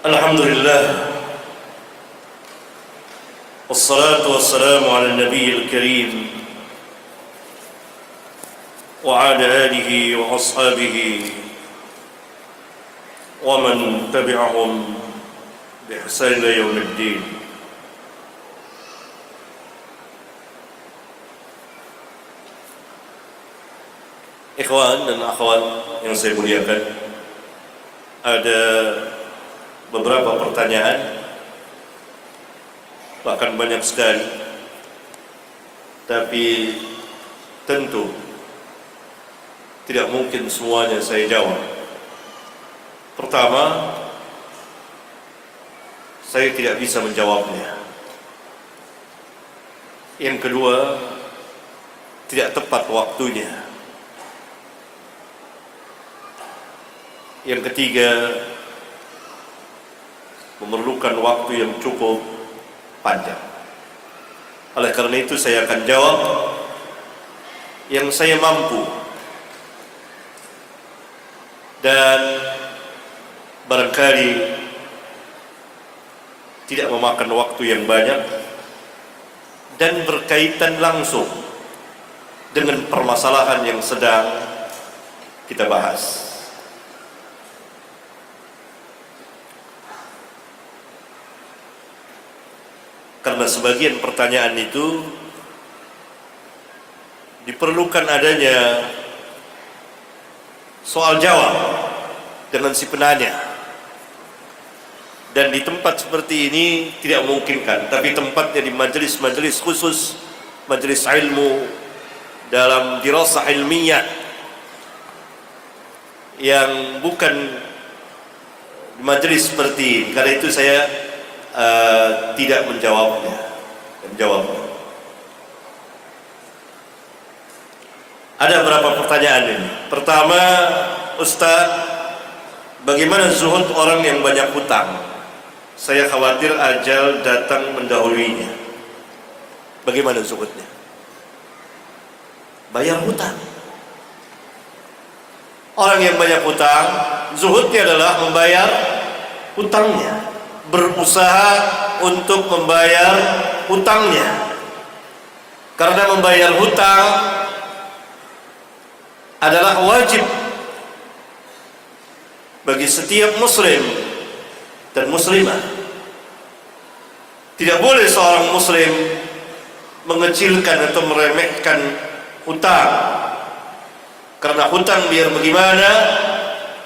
Alhamdulillah, wassalatu wassalamu ala nabiyil karim wa ala alihi wa ashabihi wa man tabi'ahum bi ihsan ila yaumiddin. Ikhwan dan akhwat yang saya muliakan, ada beberapa pertanyaan, bahkan banyak sekali, tapi tentu tidak mungkin semuanya saya jawab. Pertama, saya tidak bisa menjawabnya. Yang kedua, tidak tepat waktunya. Yang ketiga, memerlukan waktu yang cukup panjang. Oleh karena itu saya akan jawab yang saya mampu, dan barangkali tidak memakan waktu yang banyak dan berkaitan langsung dengan permasalahan yang sedang kita bahas. Karena sebagian pertanyaan itu diperlukan adanya soal jawab dengan si penanya, dan di tempat seperti ini tidak memungkinkan, tapi tempatnya di majelis-majelis khusus, majelis ilmu dalam dirasah ilmiah yang bukan majelis seperti ini. Karena itu saya tidak menjawabnya. Ada beberapa pertanyaan ini. Pertama, Ustaz, bagaimana zuhud orang yang banyak hutang? Saya khawatir ajal datang mendahuluinya. Bagaimana zuhudnya? Bayar hutang. Orang yang banyak hutang, zuhudnya adalah membayar hutangnya, berusaha untuk membayar hutangnya. Karena membayar hutang adalah wajib bagi setiap muslim dan muslimah. Tidak boleh seorang muslim mengecilkan atau meremehkan hutang, karena hutang biar bagaimana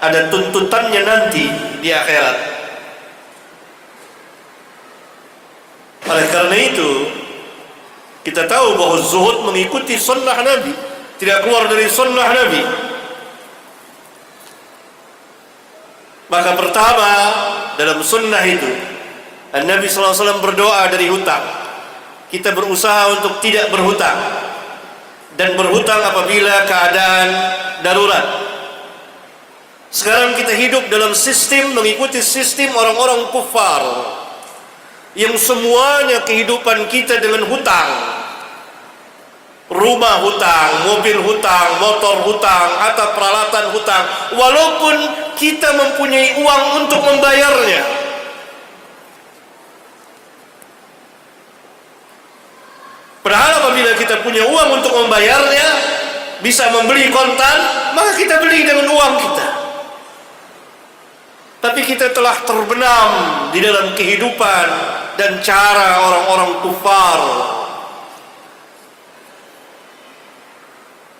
ada tuntutannya nanti di akhirat. Oleh karena itu, kita tahu bahwa zuhud mengikuti sunnah Nabi, tidak keluar dari sunnah Nabi. Maka pertama dalam sunnah itu, Nabi SAW berdoa dari hutang. Kita berusaha untuk tidak berhutang, dan berhutang apabila keadaan darurat. Sekarang kita hidup dalam sistem, mengikuti sistem orang-orang kufar, yang semuanya kehidupan kita dengan hutang. Rumah hutang, mobil hutang, motor hutang, atau peralatan hutang, walaupun kita mempunyai uang untuk membayarnya. Padahal apabila kita punya uang untuk membayarnya, bisa membeli kontan, maka kita beli dengan uang kita. Tapi kita telah terbenam di dalam kehidupan dan cara orang-orang kufar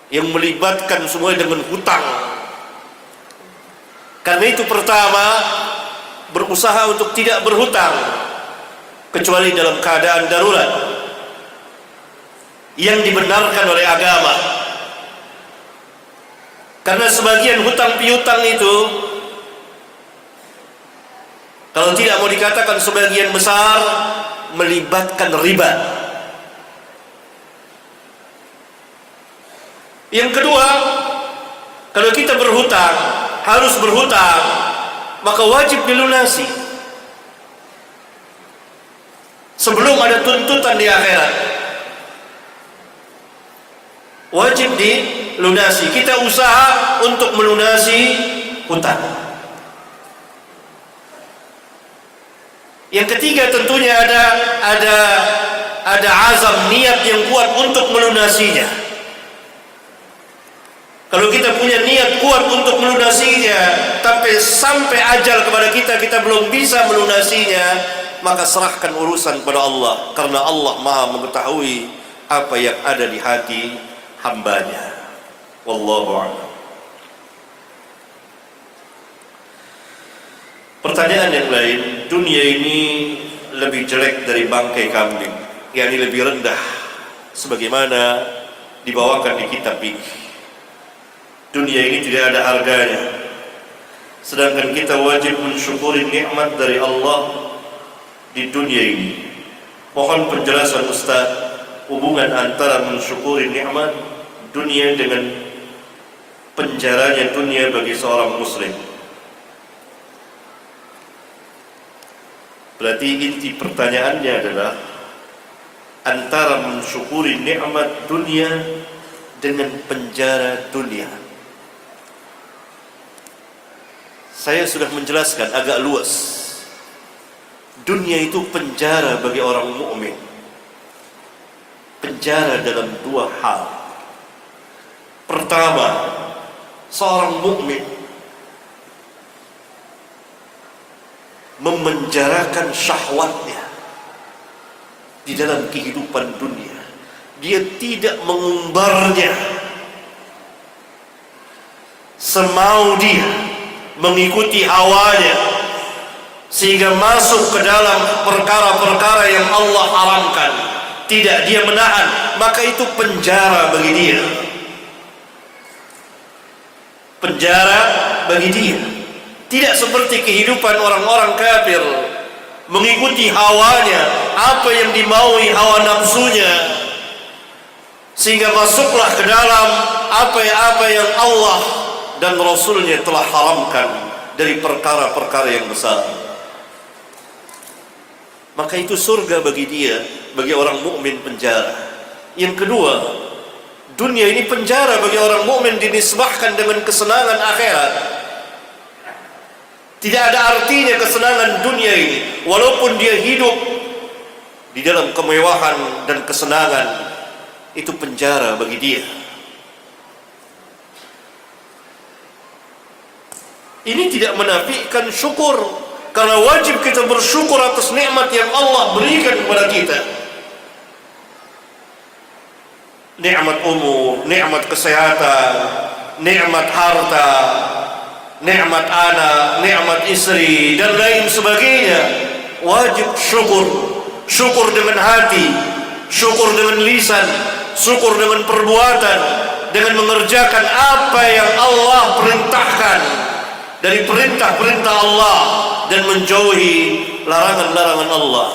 yang melibatkan semua dengan hutang. Karena itu pertama, berusaha untuk tidak berhutang kecuali dalam keadaan darurat yang dibenarkan oleh agama. Karena sebagian hutang piutang itu, kalau tidak mau dikatakan sebagian besar, melibatkan riba. Yang kedua, kalau kita berhutang, harus berhutang, maka wajib dilunasi sebelum ada tuntutan di akhirat. Wajib dilunasi. Kita usaha untuk melunasi hutang. Yang ketiga tentunya ada azam, niat yang kuat untuk melunasinya. Kalau kita punya niat kuat untuk melunasinya, tapi sampai ajal kepada kita belum bisa melunasinya, maka serahkan urusan pada Allah, karena Allah Maha mengetahui apa yang ada di hati hambanya. Wallahu a'lam. Pertanyaan yang lain, dunia ini lebih jelek dari bangkai kambing, yakni lebih rendah, sebagaimana dibawakan di kitab ini. Dunia ini tidak ada harganya, sedangkan kita wajib mensyukuri nikmat dari Allah di dunia ini. Mohon penjelasan Ustaz, hubungan antara mensyukuri nikmat dunia dengan penjaranya dunia bagi seorang muslim. Berarti inti pertanyaannya adalah antara mensyukuri nikmat dunia dengan penjara dunia. Saya sudah menjelaskan agak luas. Dunia itu penjara bagi orang mukmin. Penjara dalam dua hal. Pertama, seorang mukmin memenjarakan syahwatnya di dalam kehidupan dunia. Dia tidak mengumbarnya semau dia, mengikuti hawanya, sehingga masuk ke dalam perkara-perkara yang Allah haramkan. Tidak dia menahan, maka itu penjara bagi dia. Penjara bagi dia. Tidak seperti kehidupan orang-orang kafir, mengikuti hawanya, apa yang dimaui hawa nafsunya, sehingga masuklah ke dalam apa yang Allah dan Rasulnya telah haramkan dari perkara-perkara yang besar. Maka itu surga bagi dia, bagi orang mukmin penjara. Yang kedua, dunia ini penjara bagi orang mukmin dinisbahkan dengan kesenangan akhirat. Tidak ada artinya kesenangan dunia ini, walaupun dia hidup di dalam kemewahan dan kesenangan, itu penjara bagi dia. Ini tidak menafikan syukur, karena wajib kita bersyukur atas nikmat yang Allah berikan kepada kita. Nikmat umur, nikmat kesehatan, nikmat harta, nikmat anak, nikmat istri, dan lain sebagainya. Wajib syukur. Syukur dengan hati, syukur dengan lisan, syukur dengan perbuatan, dengan mengerjakan apa yang Allah perintahkan dari perintah-perintah Allah dan menjauhi larangan-larangan Allah.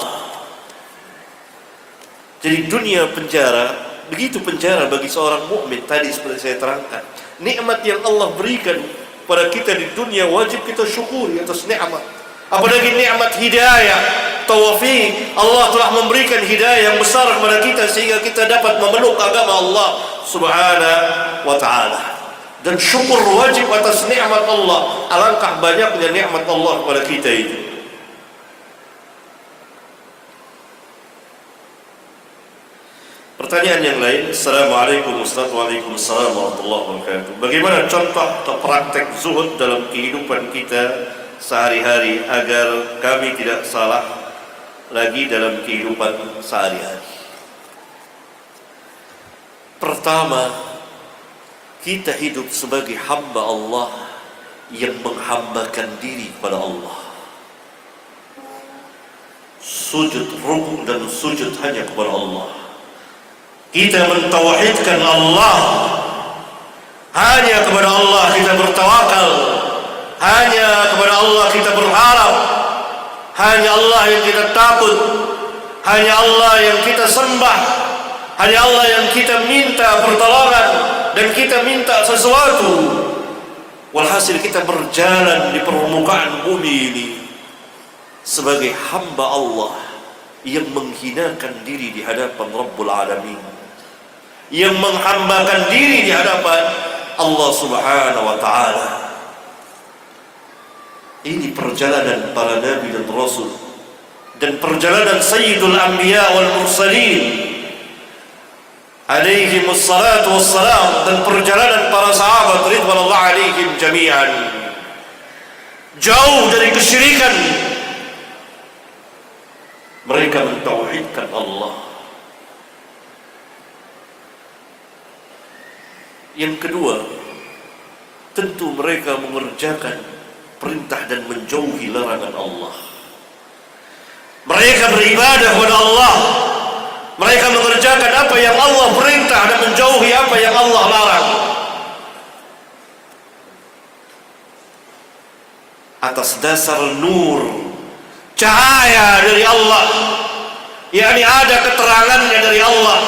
Jadi dunia penjara, begitu penjara bagi seorang mukmin. Tadi seperti saya terangkan, nikmat yang Allah berikan pada kita di dunia wajib kita syukuri atas nikmat. Apalagi nikmat hidayah, taufik. Allah telah memberikan hidayah yang besar kepada kita sehingga kita dapat memeluk agama Allah Subhanahu wa ta'ala. Dan syukur wajib atas nikmat Allah. Alangkah banyaknya nikmat Allah kepada kita itu. Pertanyaan yang lain. Assalamualaikum Ustaz. Waalaikumsalam warahmatullahi wabarakatuh. Bagaimana contoh atau praktek zuhud dalam kehidupan kita sehari-hari agar kami tidak salah lagi dalam kehidupan sehari-hari? Pertama, kita hidup sebagai hamba Allah yang menghambakan diri pada Allah. Sujud, rukuk dan sujud hanya kepada Allah. Kita mentauhidkan Allah. Hanya kepada Allah kita bertawakal. Hanya kepada Allah kita berharap. Hanya Allah yang kita takut. Hanya Allah yang kita sembah. Hanya Allah yang kita minta pertolongan dan kita minta sesuatu. Walhasil kita berjalan di permukaan bumi ini sebagai hamba Allah yang menghinakan diri di hadapan Rabbul Alamin, yang menghambakan diri di hadapan Allah Subhanahu wa ta'ala. Ini perjalanan para nabi dan rasul dan perjalanan Sayyidul Anbiya wal Mursalin alaihimus salatu wassalam, dan perjalanan para sahabat ridwanullah alaihim jami'an, jauh dari kesyirikan. Mereka mentauhidkan Allah. Yang kedua, tentu mereka mengerjakan perintah dan menjauhi larangan Allah. Mereka beribadah kepada Allah. Mereka mengerjakan apa yang Allah perintah dan menjauhi apa yang Allah larang. Atas dasar nur, cahaya dari Allah, yakni ada keterangannya dari Allah.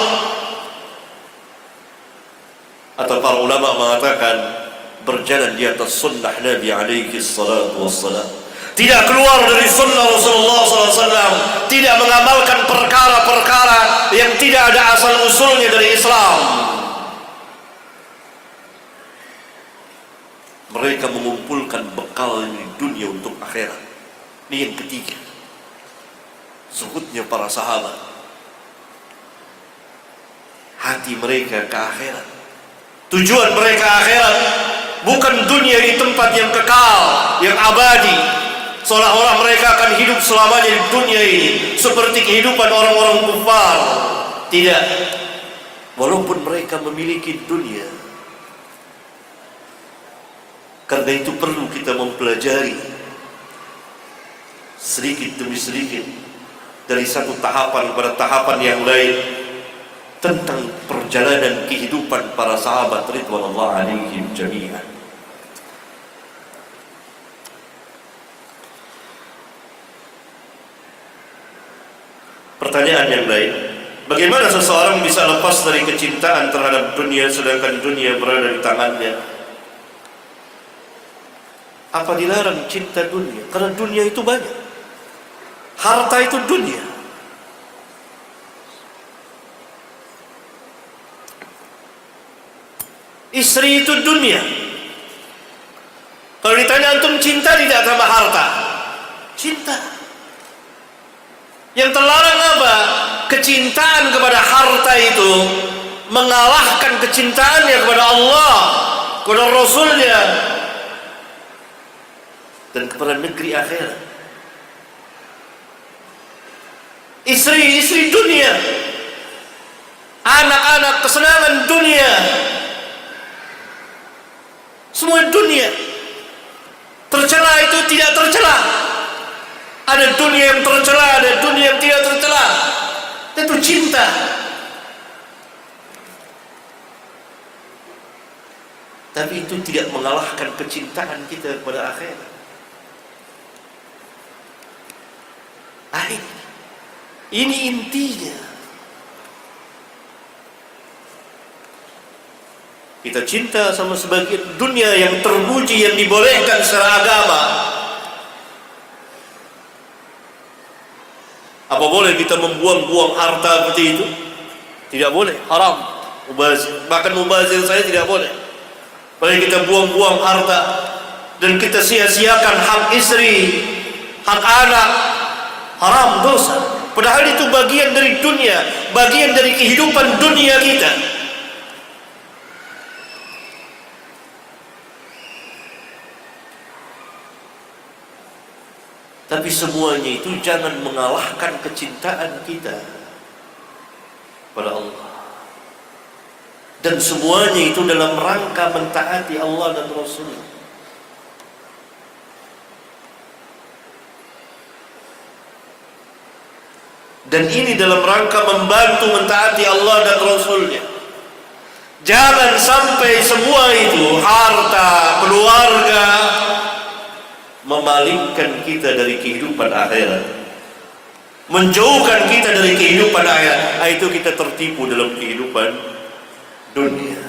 Atau para ulama mengatakan berjalan di atas sunnah Nabi alaihi salatu wassalam, tidak keluar dari sunnah Rasulullah SAW, tidak mengamalkan perkara-perkara yang tidak ada asal usulnya dari Islam. Mereka mengumpulkan bekal di dunia untuk akhirat. Ini yang ketiga, zuhudnya para sahabat. Hati mereka ke akhirat, tujuan mereka akhirat, bukan dunia di tempat yang kekal, yang abadi, seolah-olah mereka akan hidup selamanya di dunia ini seperti kehidupan orang-orang kufar. Tidak. Walaupun mereka memiliki dunia, karena itu perlu kita mempelajari sedikit demi sedikit dari satu tahapan pada tahapan yang lain tentang perjalanan kehidupan para sahabat ridwanullah alaihim jami'an. Pertanyaan yang lain, bagaimana seseorang bisa lepas dari kecintaan terhadap dunia sedangkan dunia berada di tangannya? Apa dilarang cinta dunia? Karena dunia itu banyak, harta itu dunia. Istri itu dunia. Kalau ditanya antum cinta tidak sama harta? Cinta. Yang terlarang apa? Kecintaan kepada harta itu mengalahkan kecintaannya kepada Allah, kepada Rasulnya, dan kepada negeri akhirat. Istri dunia, anak-anak kesenangan dunia, semua dunia. Tercela itu tidak tercela. Ada dunia yang tercela, ada dunia yang tidak tercela. Itu cinta. Tapi itu tidak mengalahkan kecintaan kita kepada akhirat. Ini intinya. Kita cinta sama sebagian dunia yang terpuji, yang dibolehkan secara agama. Apa boleh kita membuang-buang harta seperti itu? Tidak boleh, haram. Bahkan mubazir saya tidak boleh. Boleh kita buang-buang harta dan kita sia-siakan hak istri, hak anak, haram, dosa. Padahal itu bagian dari dunia, bagian dari kehidupan dunia kita. Tapi semuanya itu jangan mengalahkan kecintaan kita pada Allah. Dan semuanya itu dalam rangka mentaati Allah dan Rasul. Dan ini dalam rangka membantu mentaati Allah dan Rasulnya. Jangan sampai semua itu, harta, keluarga, memalingkan kita dari kehidupan akhirat, menjauhkan kita dari kehidupan akhirat. Itu kita tertipu dalam kehidupan dunia.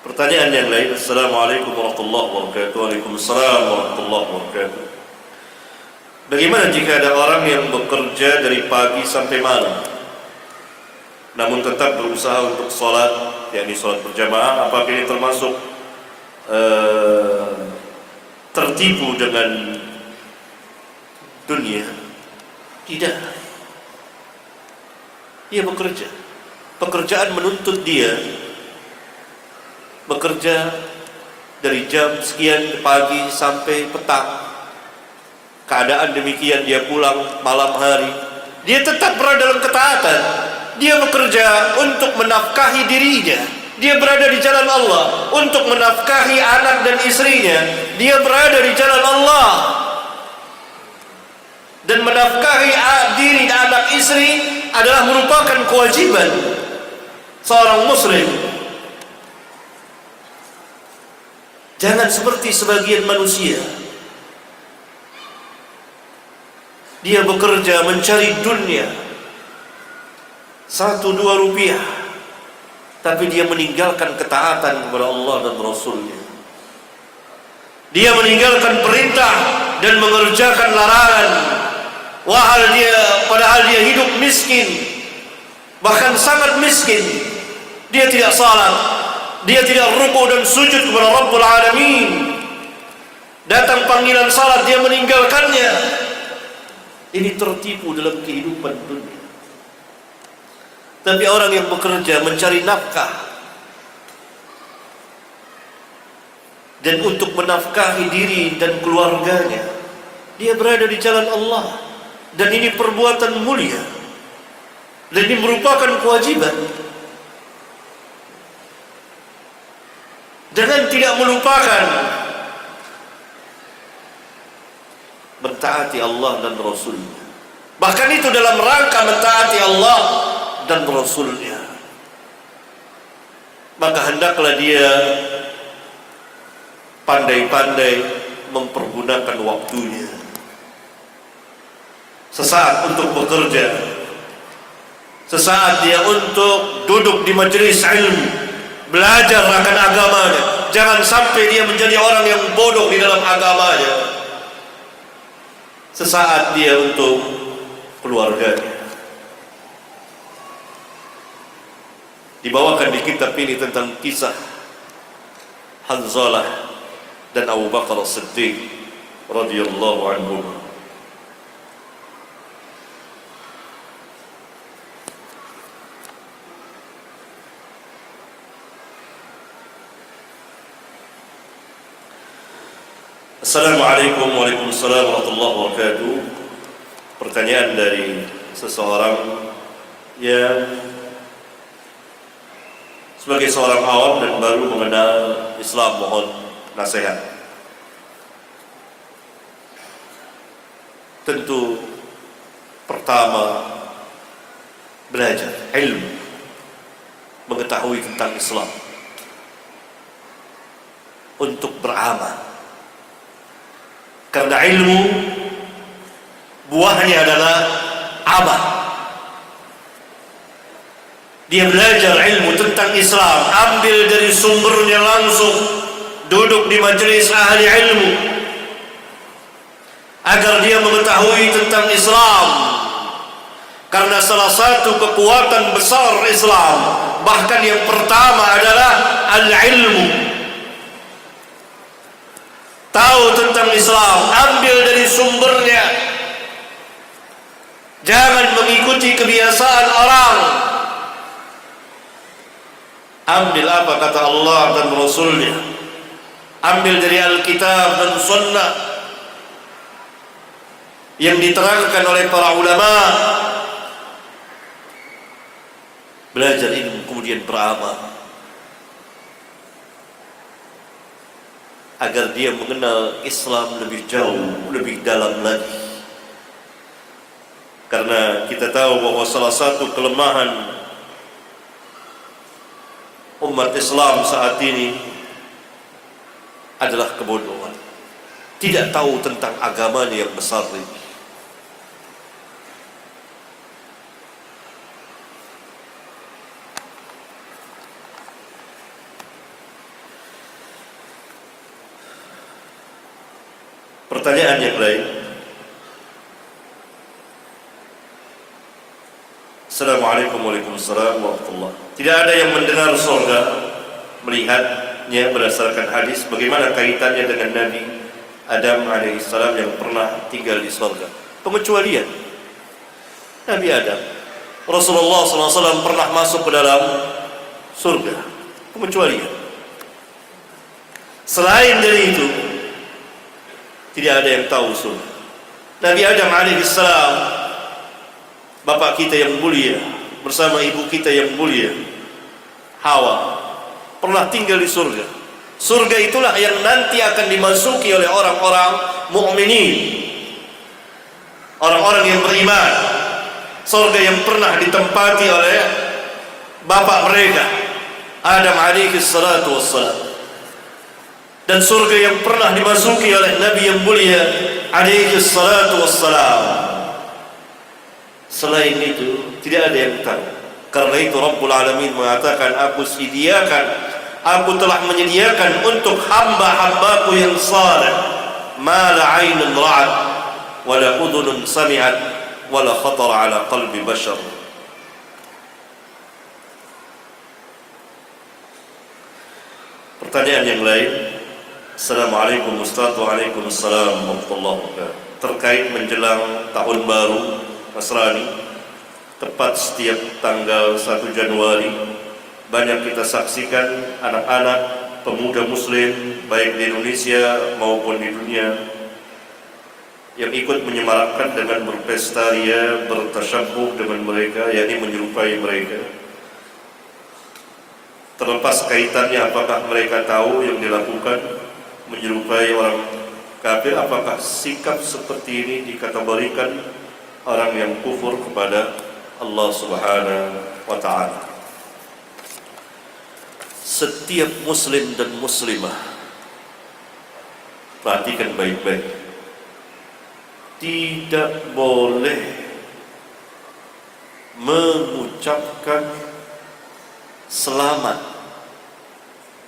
Pertanyaan yang lain. Assalamualaikum warahmatullahi wabarakatuh. Waalaikumsalam warahmatullahi wabarakatuh. Bagaimana jika ada orang yang bekerja dari pagi sampai malam, namun tetap berusaha untuk sholat, yakni sholat berjamaah? Apakah ini termasuk tertipu dengan dunia. Tidak. Dia bekerja. Pekerjaan menuntut dia bekerja dari jam sekian pagi sampai petang. Keadaan demikian dia pulang malam hari. Dia tetap berada dalam ketaatan. Dia bekerja untuk menafkahi dirinya. Dia berada di jalan Allah untuk menafkahi anak dan istrinya. Dia berada di jalan Allah dan menafkahi diri dan anak istri adalah merupakan kewajiban seorang muslim. Jangan seperti sebagian manusia, dia bekerja mencari dunia 1-2 rupiah, tapi dia meninggalkan ketaatan kepada Allah dan Rasulnya. Dia meninggalkan perintah dan mengerjakan larangan. Padahal dia hidup miskin, bahkan sangat miskin. Dia tidak salat, dia tidak rukuk dan sujud kepada Rabbul Alamin. Datang panggilan salat, dia meninggalkannya. Ini tertipu dalam kehidupan dunia. Tapi orang yang bekerja mencari nafkah dan untuk menafkahi diri dan keluarganya, dia berada di jalan Allah. Dan ini perbuatan mulia, dan ini merupakan kewajiban. Jangan tidak melupakan mentaati Allah dan Rasulnya. Bahkan itu dalam rangka mentaati Allah dan Rasulnya. Maka hendaklah dia pandai-pandai mempergunakan waktunya. Sesaat untuk bekerja, sesaat dia untuk duduk di majelis ilmu, belajar akan agamanya. Jangan sampai dia menjadi orang yang bodoh di dalam agamanya. Sesaat dia untuk keluarganya. Dibawakan di kitab ini tentang kisah Hanzalah dan Abu Bakar As-Siddiq radhiyallahu anhum. Assalamualaikum warahmatullahi wabarakatuh. Pertanyaan dari seseorang yang sebagai seorang awam dan baru mengenal Islam, mohon nasihat. Tentu pertama belajar ilmu, mengetahui tentang Islam untuk beramal. Karena ilmu buahnya adalah amal. Dia belajar ilmu tentang Islam, ambil dari sumbernya langsung, duduk di majelis ahli ilmu agar dia mengetahui tentang Islam. Karena salah satu kekuatan besar Islam, bahkan yang pertama adalah al-ilmu. Tahu tentang Islam, ambil dari sumbernya. Jangan mengikuti kebiasaan orang. Ambil apa kata Allah dan Rasulnya. Ambil dari Alkitab dan Sunnah yang diterangkan oleh para ulama. Belajar ilmu kemudian beramal, agar dia mengenal Islam lebih jauh, lebih dalam lagi. Karena kita tahu bahwa salah satu kelemahan umat Islam saat ini adalah kebodohan. Tidak tahu tentang agamanya yang besar ini. Pertanyaan yang lain. Assalamualaikum warahmatullahi wabarakatuh. Tidak ada yang mendengar surga, melihat berdasarkan hadis bagaimana kaitannya dengan Nabi Adam alaihissalam yang pernah tinggal di surga. Pengecualian Nabi Adam, Rasulullah SAW pernah masuk ke dalam surga. Pengecualian. Selain dari itu tidak ada yang tahu surga. Nabi Adam alaihissalam, bapak kita yang mulia bersama ibu kita yang mulia Hawa, pernah tinggal di surga. Surga itulah yang nanti akan dimasuki oleh orang-orang mukminin, orang-orang yang beriman. Surga yang pernah ditempati oleh bapak mereka Adam alaihi salatu wassalam, dan surga yang pernah dimasuki oleh Nabi yang mulia alaihi salatu wassalam. Selain itu tidak ada yang tahu. Karena itu Rabbul Alamin mengatakan, aku telah menyediakan untuk hamba-hambaku yang saleh ma la 'ainun ra'at wa la udhunun sami'at wa la khatara 'ala qalbi bashar. Pertanyaan yang lain. Assalamualaikum Ustaz. Waalaikumsalam warahmatullahi wabarakatuh. Terkait menjelang tahun baru Nasrani, tepat setiap tanggal 1 Januari banyak kita saksikan anak-anak pemuda muslim baik di Indonesia maupun di dunia yang ikut menyemarakkan dengan berpesta ria, bertasyabuh dengan mereka, yakni menyerupai mereka. Terlepas kaitannya apakah mereka tahu yang dilakukan menyerupai orang kafir, apakah sikap seperti ini dikategorikan orang yang kufur kepada Allah Subhanahu wa ta'ala. Setiap muslim dan muslimah, perhatikan baik-baik, tidak boleh mengucapkan selamat,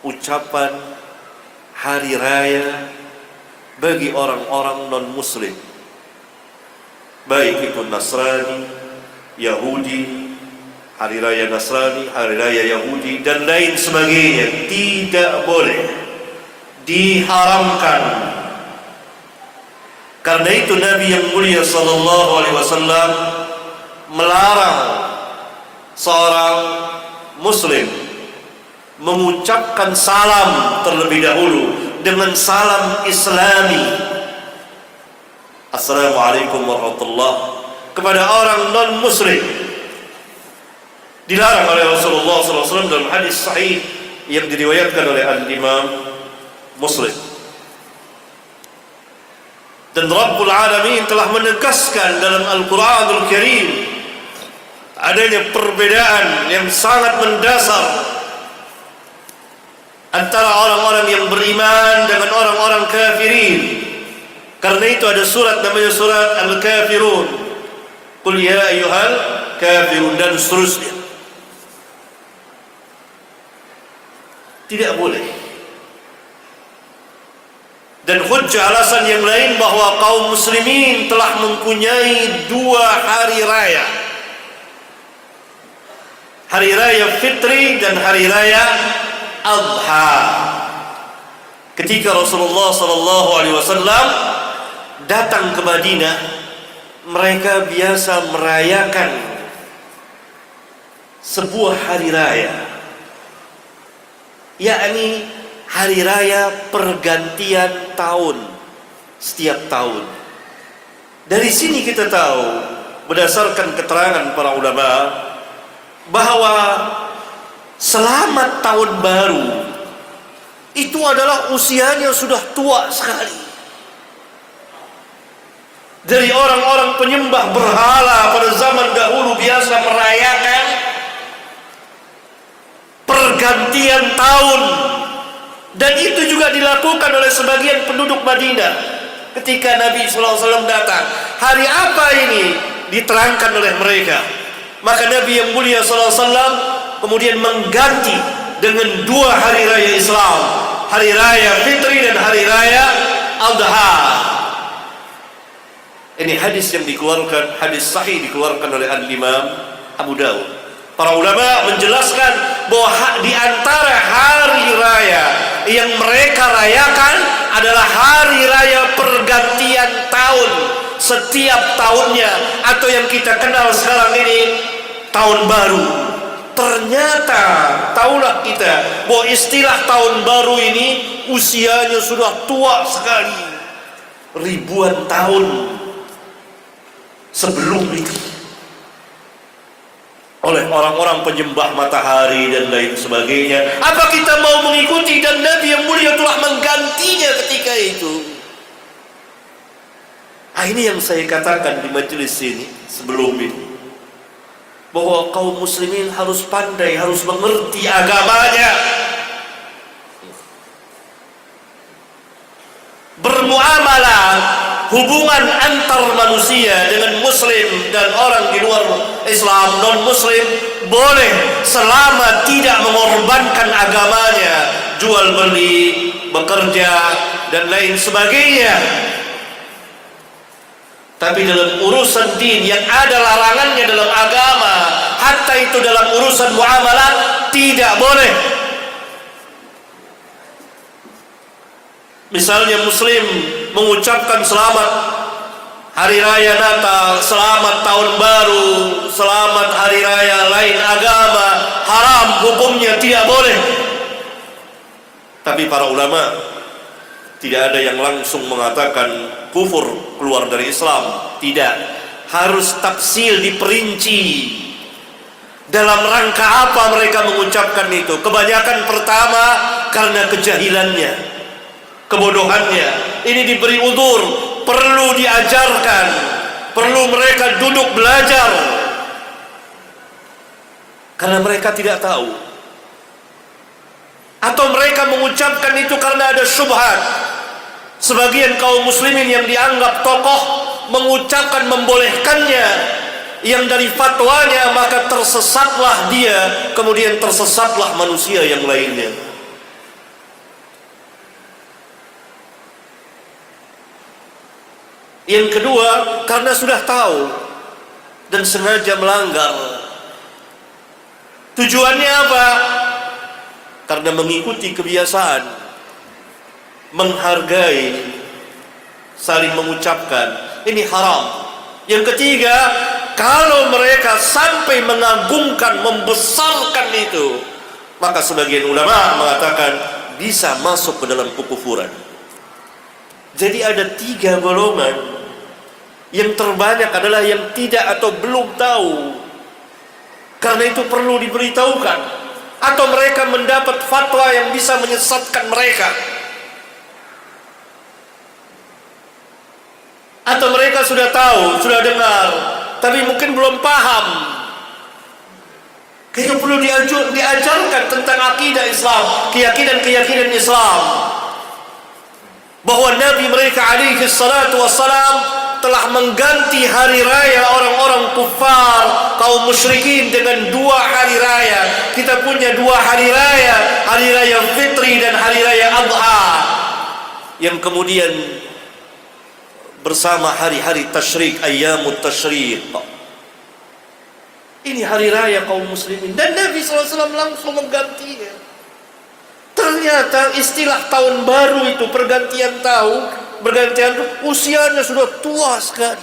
ucapan hari raya bagi orang-orang non-muslim, baik itu Nasrani, Yahudi, hari raya Nasrani, hari raya Yahudi, dan lain sebagainya. Tidak boleh, diharamkan. Karena itu Nabi yang mulia sallallahu alaihi wasallam melarang seorang muslim mengucapkan salam terlebih dahulu dengan salam Islami, Assalamualaikum warahmatullahi, kepada orang non-muslim. Dilarang oleh Rasulullah SAW dalam hadis sahih yang diriwayatkan oleh Al-Imam Muslim. Dan Rabbul Alamin telah menegaskan dalam Al-Quranul Karim adanya perbedaan yang sangat mendasar antara orang-orang yang beriman dengan orang-orang kafirin. Karena itu ada surat namanya surat Al-Kafirun, Qul ya ayyuhal kafirun, dan seterusnya. Tidak boleh. Dan hujjah alasan yang lain bahwa kaum muslimin telah mempunyai dua hari raya, hari raya Fitri dan hari raya Adha. Ketika Rasulullah SAW datang ke Madinah, mereka biasa merayakan sebuah hari raya, yakni hari raya pergantian tahun setiap tahun. Dari sini kita tahu berdasarkan keterangan para ulama bahwa selamat tahun baru itu adalah usianya sudah tua sekali. Dari orang-orang penyembah berhala pada zaman dahulu biasa merayakan pergantian tahun, dan itu juga dilakukan oleh sebagian penduduk Madinah ketika Nabi SAW datang. Hari apa ini? Diterangkan oleh mereka. Maka Nabi yang mulia SAW kemudian mengganti dengan dua hari raya Islam, hari raya Fitri dan hari raya Adha. Ini hadis yang dikeluarkan, hadis sahih dikeluarkan oleh Al-Imam Abu Dawud. Para ulama menjelaskan bahwa di antara hari raya yang mereka rayakan adalah hari raya pergantian tahun setiap tahunnya, atau yang kita kenal sekarang ini tahun baru. Ternyata tahulah kita bahwa istilah tahun baru ini usianya sudah tua sekali, ribuan tahun sebelum itu, oleh orang-orang penyembah matahari dan lain sebagainya. Apa kita mau mengikuti? Dan Nabi yang mulia telah menggantinya ketika itu. Ini yang saya katakan di majelis ini sebelum ini, bahwa kaum muslimin harus pandai, harus mengerti agamanya. Bermuamalah, hubungan antar manusia dengan muslim dan orang di luar Islam, non muslim, boleh selama tidak mengorbankan agamanya, jual beli, bekerja dan lain sebagainya. Tapi dalam urusan din yang ada larangannya dalam agama, hatta itu dalam urusan muamalah tidak boleh. Misalnya muslim mengucapkan selamat hari raya Natal, selamat tahun baru, selamat hari raya lain agama, haram hukumnya, tidak boleh. Tapi para ulama tidak ada yang langsung mengatakan kufur, keluar dari Islam. Tidak, harus tafsil, diperinci dalam rangka apa mereka mengucapkan itu. Kebanyakan pertama karena kejahilannya, kebodohannya. Ini diberi udzur, perlu diajarkan, perlu mereka duduk belajar, karena mereka tidak tahu. Atau mereka mengucapkan itu karena ada syubhat. Sebagian kaum muslimin yang dianggap tokoh mengucapkan membolehkannya, yang dari fatwanya, maka tersesatlah dia, kemudian tersesatlah manusia yang lainnya. Yang kedua, karena sudah tahu dan sengaja melanggar. Tujuannya apa? Karena mengikuti kebiasaan, menghargai, saling mengucapkan, ini haram. Yang ketiga, kalau mereka sampai mengagungkan, membesarkan itu, maka sebagian ulama mengatakan bisa masuk ke dalam kekufuran. Jadi ada 3 golongan. Yang terbanyak adalah yang tidak atau belum tahu. Karena itu perlu diberitahukan, atau mereka mendapat fatwa yang bisa menyesatkan mereka, atau mereka sudah tahu, sudah dengar, tapi mungkin belum paham. Itu perlu diajarkan tentang akidah Islam, keyakinan Islam, bahwa Nabi mereka alaihi salatu wassalam telah mengganti hari raya orang-orang kufar, kaum musyrikin, dengan 2 hari raya. Kita punya 2 hari raya Fitri dan hari raya Adha, yang kemudian bersama hari-hari tasyrik, ayyamut tasyrik. Ini hari raya kaum muslimin, dan Nabi SAW langsung menggantinya. Ternyata istilah tahun baru itu, pergantian tahun, usianya sudah tua sekali,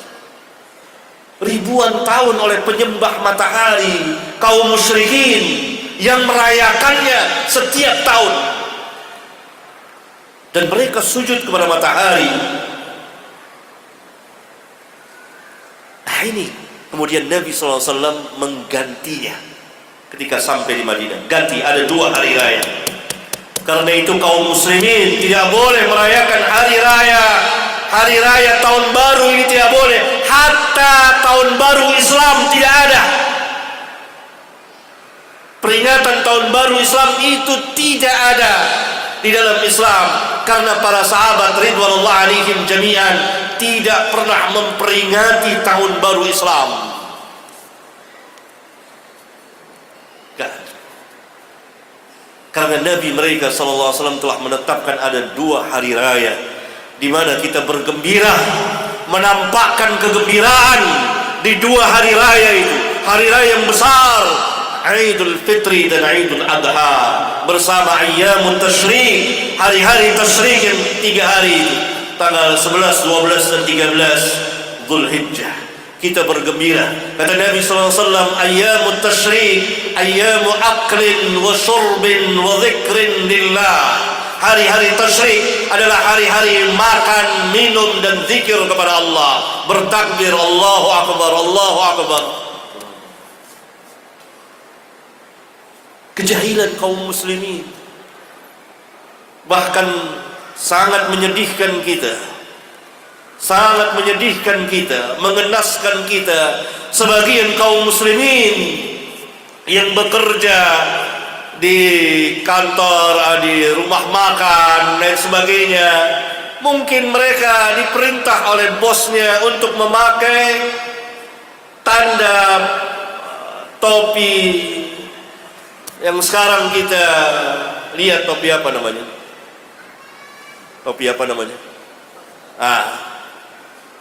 ribuan tahun, oleh penyembah matahari, kaum musyrikin yang merayakannya setiap tahun, dan mereka sujud kepada matahari. Ini kemudian Nabi SAW menggantinya ketika sampai di Madinah. Ganti, ada 2 hari raya. Karena itu kaum muslimin tidak boleh merayakan hari raya tahun baru ini, tidak boleh. Hatta tahun baru Islam tidak ada. Peringatan tahun baru Islam itu tidak ada di dalam Islam, karena para sahabat ridwanullah alaihim jami'an tidak pernah memperingati tahun baru Islam. Karena Nabi mereka SAW telah menetapkan ada 2 hari raya di mana kita bergembira, menampakkan kegembiraan di 2 hari raya itu. Hari raya yang besar, Idul Fitri dan Idul Adha, bersama ayyamut tasyrik, hari-hari tasyrik yang 3 hari itu, tanggal 11, 12 dan 13 Dzulhijjah. Kita bergembira. Kata Nabi SAW, ayyamut tasyrik ayyamu aklin wa syurbin wa dzikrin lillah. Hari-hari tasyrik adalah hari-hari makan, minum dan zikir kepada Allah. Bertakbir, Allahu Akbar, Allahu Akbar. Kejahilan kaum muslimin bahkan sangat menyedihkan kita, sangat menyedihkan kita, mengenaskan kita. Sebagian kaum muslimin yang bekerja di kantor, di rumah makan dan sebagainya, mungkin mereka diperintah oleh bosnya untuk memakai tanda topi yang sekarang kita lihat. Topi apa namanya? Topi apa namanya?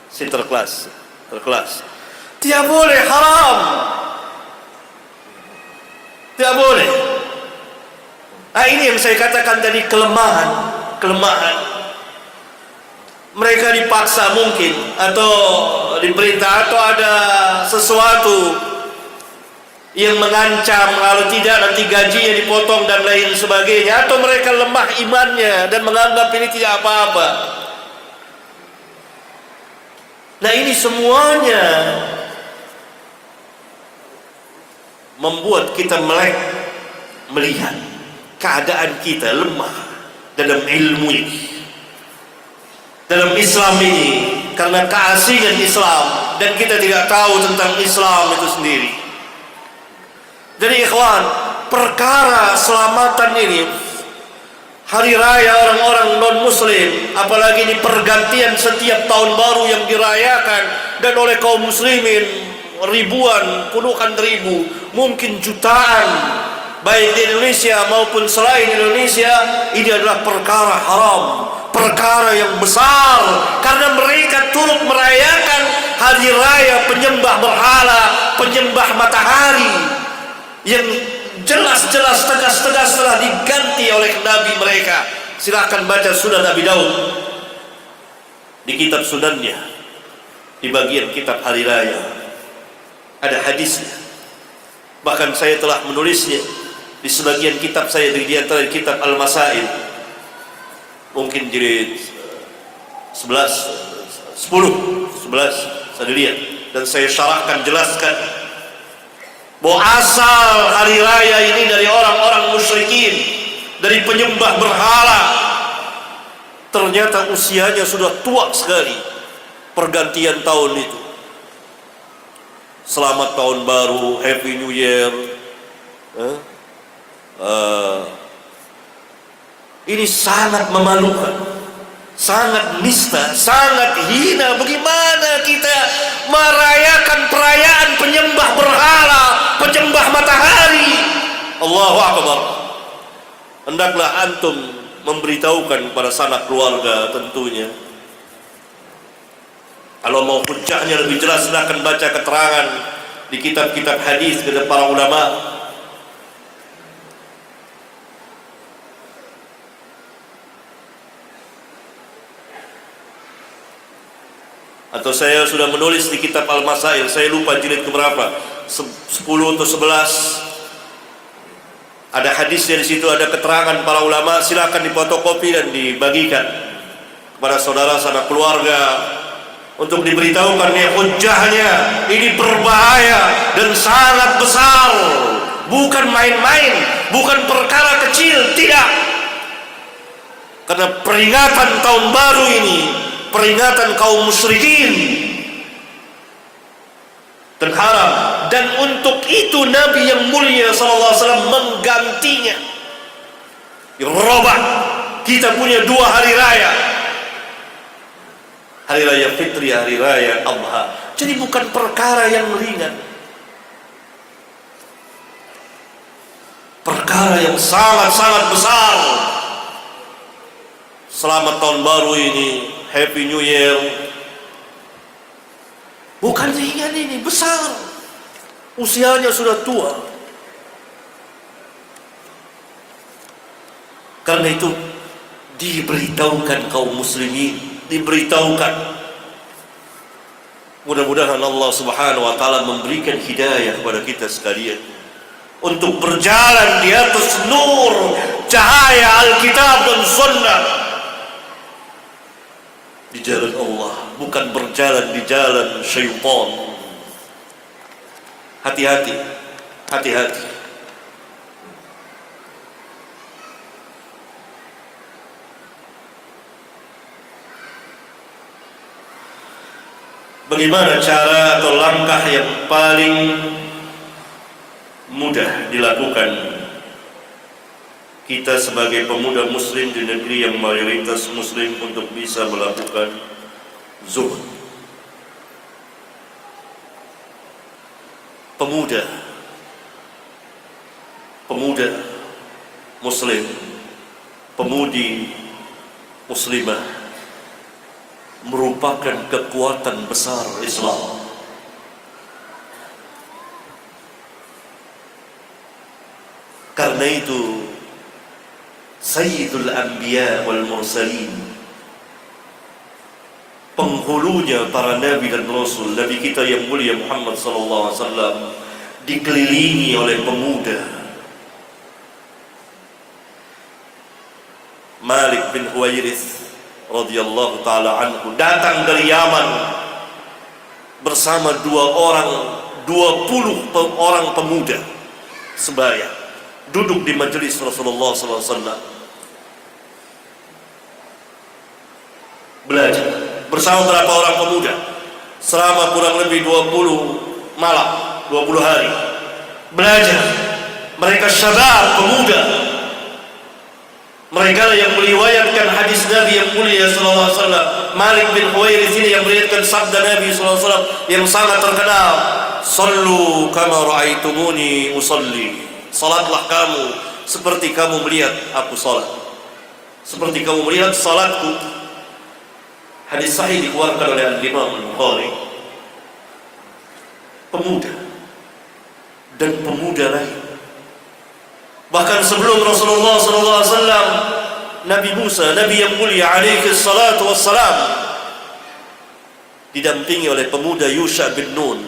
Sinterklas. Tidak boleh, haram. Tidak boleh. Ini yang saya katakan tadi, kelemahan. Mereka dipaksa mungkin, atau diperintah, atau ada sesuatu yang mengancam kalau tidak nanti gajinya dipotong dan lain sebagainya, atau mereka lemah imannya dan menganggap ini tidak apa-apa. Nah, ini semuanya membuat kita melek melihat keadaan kita lemah dalam ilmu ini, dalam Islam ini, karena keasingan Islam dan kita tidak tahu tentang Islam itu sendiri. Jadi ikhwan, perkara selamatan ini, hari raya orang-orang non-muslim, apalagi ini pergantian setiap tahun baru yang dirayakan dan oleh kaum muslimin ribuan, puluhan ribu, mungkin jutaan, baik di Indonesia maupun selain Indonesia, ini adalah perkara haram, perkara yang besar, karena mereka turut merayakan hari raya penyembah berhala, penyembah matahari, yang jelas-jelas, tegas-tegas telah diganti oleh Nabi mereka. Silahkan baca Sunan Abi Daud di kitab sunannya, di bagian kitab hari raya ada hadisnya. Bahkan saya telah menulisnya di sebagian kitab saya, di antara kitab Al-Masail, mungkin jilid 11 saya lihat, dan saya syarahkan, jelaskan bahwa asal hari raya ini dari orang-orang musyrikin, dari penyembah berhala. Ternyata usianya sudah tua sekali. Pergantian tahun itu, selamat tahun baru, Happy New Year, ini sangat memalukan, sangat nista, sangat hina. Bagaimana kita merayakan perayaan penyembah berhala, penyembah matahari? Allahu Akbar. Hendaklah antum memberitahukan kepada sanak keluarga tentunya. Kalau mau hujahnya lebih jelas, silahkan baca keterangan di kitab-kitab hadis dari para ulama. Atau saya sudah menulis di kitab Al-Masail, saya lupa jilid keberapa, 10 atau 11. Ada hadisnya di situ, ada keterangan para ulama. Silakan difotokopi dan dibagikan kepada saudara sanak keluarga untuk diberitahukan ya, hujahnya ini berbahaya dan sangat besar, bukan main-main, bukan perkara kecil, tidak. Karena peringatan tahun baru ini, peringatan kaum musyrikin dan haram, dan untuk itu Nabi yang mulia SAW menggantinya. Dirobah. Kita punya 2 hari raya, hari raya Fitri, hari raya Adha. Jadi bukan perkara yang ringan, perkara yang sangat-sangat besar. Selamat tahun baru ini, Happy New Year, bukan ringan, ini besar. Usianya sudah tua. Karena itu diberitahukan kaum muslimin, diberitahukan. Mudah-mudahan Allah Subhanahu wa taala memberikan hidayah kepada kita sekalian untuk berjalan di atas nur cahaya Alkitab dan Sunnah, di jalan Allah, bukan berjalan di jalan syaitan. Hati-hati, hati-hati. Bagaimana cara atau langkah yang paling mudah dilakukan kita sebagai pemuda muslim di negeri yang mayoritas muslim untuk bisa melakukan zuhud? Pemuda muslim, pemudi muslimah merupakan kekuatan besar Islam. Karena itu Sayyidul Anbiya wal Mursalin, penghulunya para nabi dan rasul, Nabi kita yang mulia Muhammad sallallahu alaihi wasallam, dikelilingi oleh pemuda. Malik bin Huwairits radhiyallahu taala anhu datang dari Yaman bersama 20 orang pemuda sebaya, duduk di majelis Rasulullah sallallahu alaihi wasallam, belajar bersama berapa orang pemuda selama kurang lebih 20 malam, 20 hari belajar. Mereka syabab, pemuda. Mereka yang meriwayatkan hadis Nabi yang mulia sallallahu alaihi wasallam. Malik bin Huwairits ini yang meriwayatkan sabda Nabi sallallahu alaihi wasallam yang sangat terkenal, "Sallu kama ra'aitumuni usalli." Salatlah kamu seperti kamu melihat aku salat. Seperti kamu melihat salatku. Hadis sahih dikeluarkan oleh Imam Al-Bukhari. Pemuda dan pemuda lain. Bahkan sebelum Rasulullah SAW, Nabi Musa, Nabi yang mulia alaihi salatu wassalam, didampingi oleh pemuda Yusha bin Nun.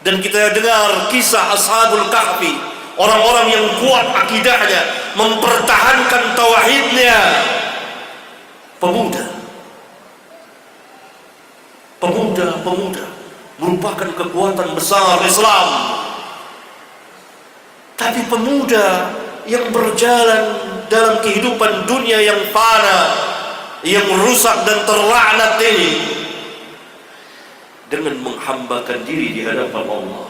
Dan kita dengar kisah Ashabul Kahfi, orang-orang yang kuat akidahnya, mempertahankan tauhidnya. Pemuda merupakan kekuatan besar Islam. Tapi pemuda yang berjalan dalam kehidupan dunia yang fana, yang rusak dan terlaknat ini, dengan menghambakan diri di hadapan Allah.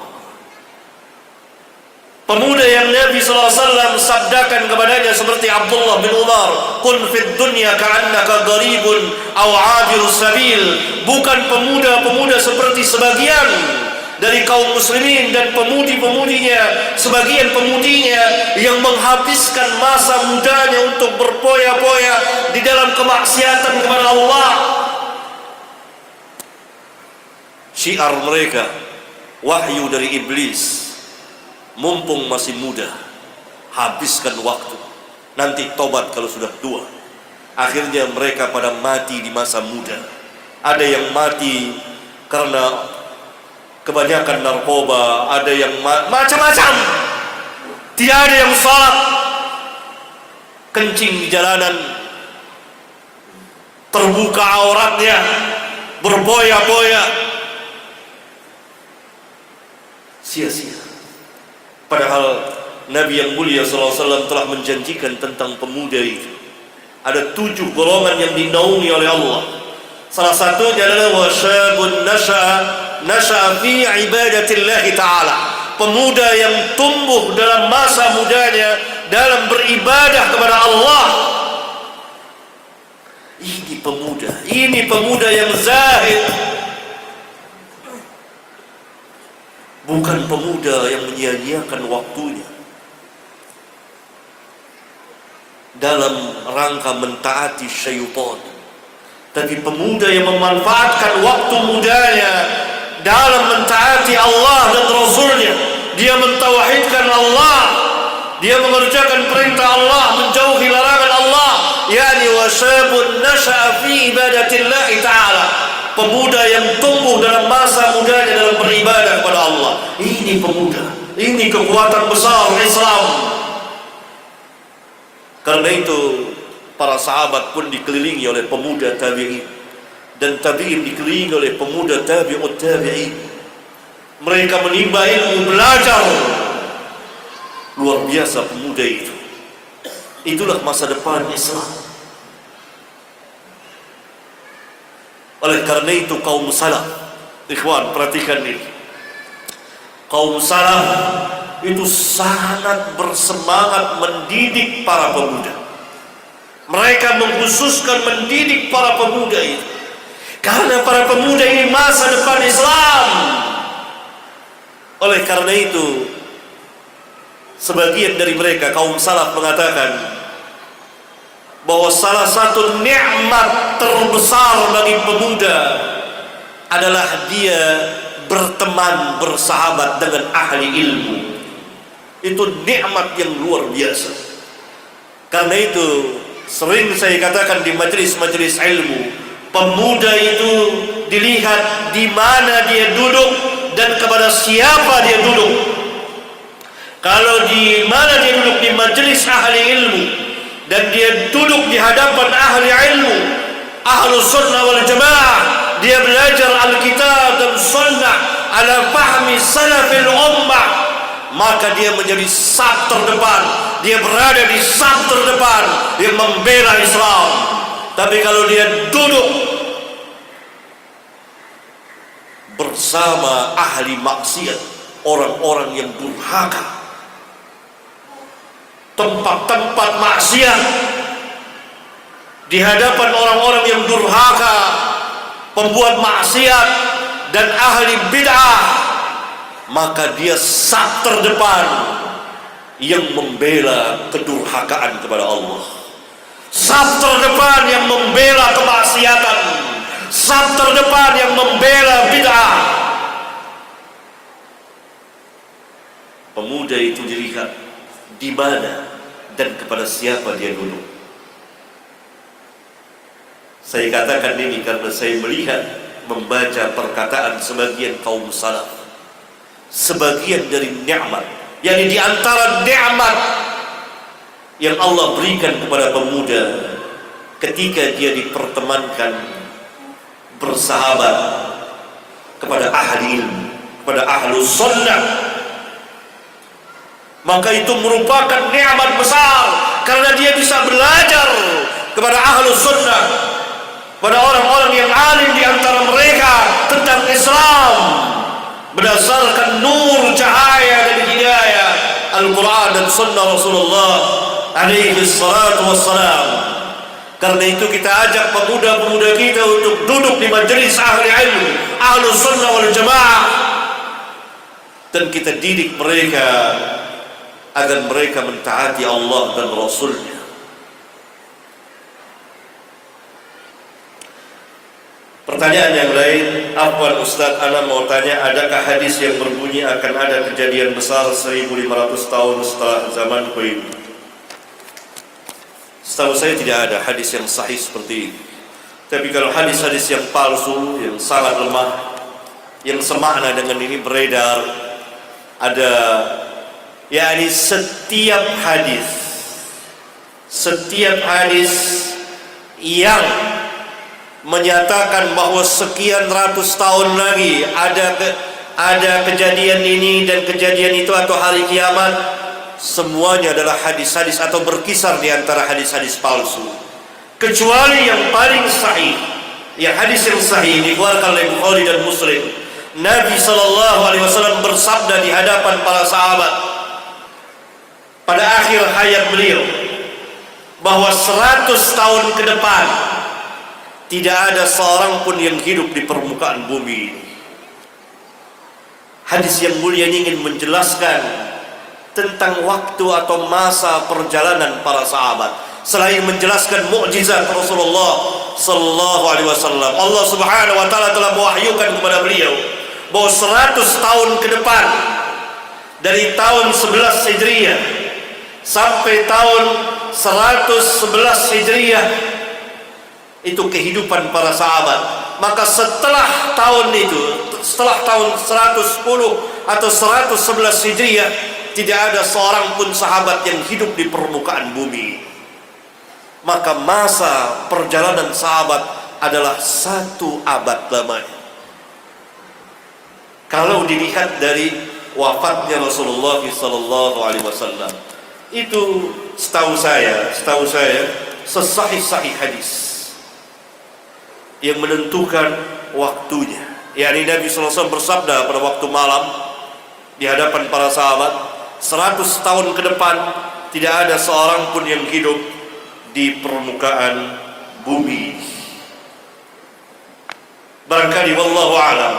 Pemuda yang Nabi SAW sabdakan kepadanya seperti Abdullah bin Umar, "Kun fid dunya ka'annaka gharibun aw 'abirus sabil." Bukan pemuda-pemuda seperti sebagian dari kaum muslimin dan pemudi-pemudinya, sebagian pemudinya yang menghabiskan masa mudanya untuk berpoya-poya di dalam kemaksiatan kepada Allah. Syiar mereka, wahyu dari iblis. Mumpung masih muda, habiskan waktu, nanti tobat kalau sudah tua. Akhirnya mereka pada mati di masa muda. Ada yang mati karena kebanyakan narkoba, ada yang macam-macam. Tidak ada yang salat, kencing di jalanan, terbuka auratnya, berboya-boya, sia-sia. Padahal Nabi yang mulia SAW telah menjanjikan tentang pemuda itu. Ada 7 golongan yang dinaungi oleh Allah. Salah satunya adalah wasyabun nasha'a fi ibadatillah ta'ala. Pemuda yang tumbuh dalam masa mudanya dalam beribadah kepada Allah. Ini pemuda yang zahid. Bukan pemuda yang menyia-nyiakan waktunya dalam rangka mentaati syaitan, tapi pemuda yang memanfaatkan waktu mudanya dalam mentaati Allah dan Rasulnya. Dia mentauhidkan Allah, dia mengerjakan perintah Allah, menjauhi larangan Allah, yakni wasabun nasha'a fi ibadatillah ta'ala, pemuda yang tumbuh dalam masa mudanya dalam beribadah kepada Allah. Ini pemuda, ini kekuatan besar Islam. Karena itu para sahabat pun dikelilingi oleh pemuda tabi'in, dan tabi'in dikelilingi oleh pemuda tabi'ut tabi'in. Mereka menimba ilmu, belajar. Luar biasa pemuda itu. Itulah masa depan Islam. Oleh karena itu kaum salaf, ikhwan perhatikan ini, kaum salaf itu sangat bersemangat mendidik para pemuda. Mereka mengkhususkan mendidik para pemuda itu, karena para pemuda ini masa depan Islam. Oleh karena itu sebagian dari mereka kaum salaf mengatakan bahwa salah satu nikmat terbesar bagi pemuda adalah dia berteman, bersahabat dengan ahli ilmu. Itu nikmat yang luar biasa. Karena itu sering saya katakan di majelis-majelis ilmu, pemuda itu dilihat di mana dia duduk dan kepada siapa dia duduk. Kalau di mana dia duduk di majelis ahli ilmu dan dia duduk di hadapan ahli ilmu, ahlus sunnah wal jamaah, dia belajar Alkitab dan sunnah ala fahmi salafil ummah, maka dia menjadi saf terdepan, dia berada di saf terdepan yang membela Islam. Tapi kalau dia duduk bersama ahli maksiat, orang-orang yang durhaka, tempat-tempat maksiat, di hadapan orang-orang yang durhaka, pembuat maksiat dan ahli bid'ah, maka dia saf terdepan yang membela kedurhakaan kepada Allah, saf terdepan yang membela kemaksiatan, saf terdepan yang membela bid'ah. Pemuda itu dilihat di mana dan kepada siapa dia duduk. Saya katakan ini karena saya melihat, membaca perkataan sebagian kaum salaf, sebagian dari nikmat, yakni di antara nikmat yang Allah berikan kepada pemuda ketika dia dipertemankan, bersahabat kepada ahli ilmu, kepada ahlu sunnah, maka itu merupakan nikmat besar, karena dia bisa belajar kepada ahlu sunnah, pada orang-orang yang alim di antara mereka tentang Islam berdasarkan nur cahaya dan hidayah Al-Quran dan sunnah Rasulullah alaihi salatu wassalam. Karena itu kita ajak pemuda-pemuda kita untuk duduk di majelis ahli ilmu, ahlu sunnah wal jamaah, dan kita didik mereka agar mereka mentaati Allah dan Rasulnya. Pertanyaan yang lain, afwan Ustaz, ana mau tanya, adakah hadis yang berbunyi akan ada kejadian besar 1500 tahun setelah zaman ini? Setahu saya tidak ada hadis yang sahih seperti ini. Tapi kalau hadis-hadis yang palsu, yang sangat lemah, yang semakna dengan ini beredar, ada, yakni setiap hadis yang menyatakan bahwa sekian ratus tahun lagi ada kejadian ini dan kejadian itu atau hari kiamat, semuanya adalah hadis-hadis atau berkisar di antara hadis-hadis palsu, kecuali yang paling sahih. Yang hadis yang sahih dikeluarkan oleh Bukhari dan Muslim. Nabi SAW bersabda di hadapan para sahabat pada akhir hayat beliau bahwa 100 tahun ke depan tidak ada seorang pun yang hidup di permukaan bumi ini. Hadis yang mulia ini ingin menjelaskan tentang waktu atau masa perjalanan para sahabat. Selain menjelaskan mukjizat Rasulullah sallallahu alaihi wasallam, Allah Subhanahu wa taala telah mewahyukan kepada beliau bahwa 100 tahun ke depan dari tahun 11 Hijriah sampai tahun 111 Hijriah itu kehidupan para sahabat. Maka setelah tahun itu, setelah tahun 110 atau 111 Hijriah, tidak ada seorang pun sahabat yang hidup di permukaan bumi. Maka masa perjalanan sahabat adalah 1 abad lamanya. Kalau dilihat dari wafatnya Rasulullah SAW, itu setahu saya sesahih-sahih hadis yang menentukan waktunya. Yani Nabi SAW bersabda pada waktu malam di hadapan para sahabat, 100 tahun ke depan tidak ada seorang pun yang hidup di permukaan bumi. Barangkali wallahu a'lam,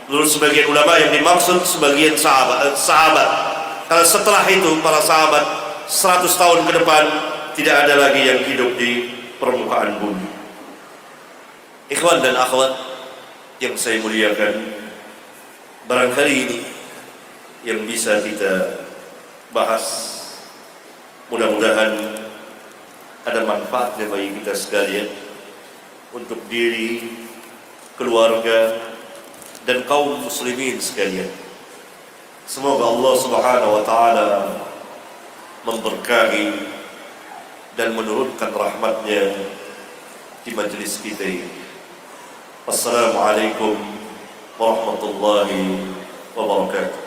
menurut sebagian ulama yang dimaksud sebagian sahabat. Kalau setelah itu para sahabat 100 tahun ke depan tidak ada lagi yang hidup di permukaan bumi. Ikhwan dan akhwat yang saya muliakan, barangkali ini yang bisa kita bahas. Mudah-mudahan ada manfaatnya bagi kita sekalian, untuk diri, keluarga, dan kaum muslimin sekalian. Semoga Allah Subhanahu wa ta'ala memberkahi dan menurunkan rahmatnya di majelis kita ini. Assalamualaikum warahmatullahi wabarakatuh.